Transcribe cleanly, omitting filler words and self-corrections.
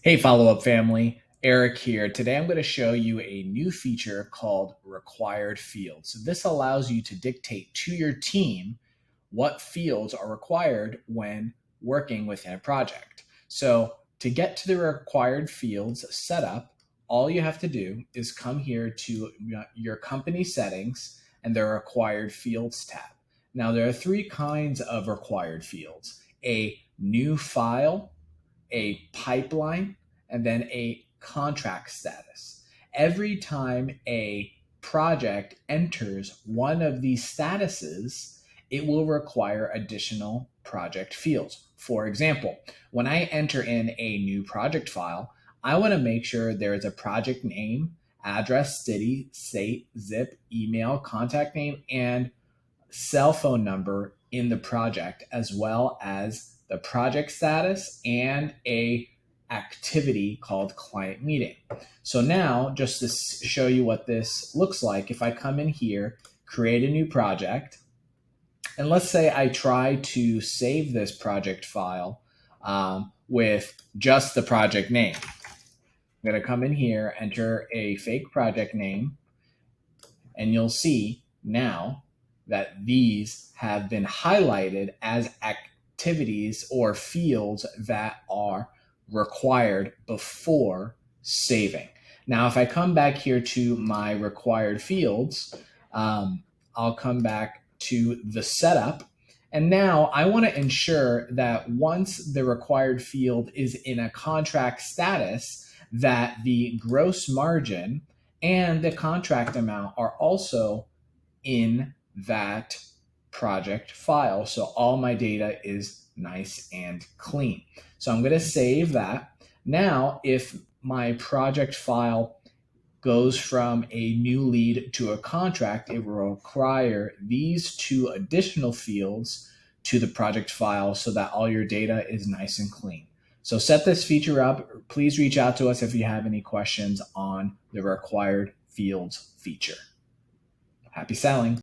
Hey, Follow-Up family, Eric here. Today I'm going to show you a new feature called required fields. So this allows you to dictate to your team what fields are required when working within a project. So to get to the required fields setup, all you have to do is come here to your company settings and the required fields tab. Now there are three kinds of required fields: a new file, a pipeline, and then a contract status. Every time a project enters one of these statuses, it will require additional project fields. For example, when I enter in a new project file, I want to make sure there is a project name, address, city, state, zip, email, contact name, and cell phone number in the project, as well as the project status and a activity called client meeting. So now, just to show you what this looks like, if I come in here, create a new project, and let's say I try to save this project file with just the project name. I'm going to come in here, enter a fake project name, and you'll see now that these have been highlighted as activities or fields that are required before saving. Now, if I come back here to my required fields, I'll come back to the setup. And now I want to ensure that once the required field is in a contract status, that the gross margin and the contract amount are also in that project file. So all my data is nice and clean. So I'm going to save that. Now, if my project file goes from a new lead to a contract, it will require these two additional fields to the project file so that all your data is nice and clean. So set this feature up. Please reach out to us if you have any questions on the required fields feature. Happy selling.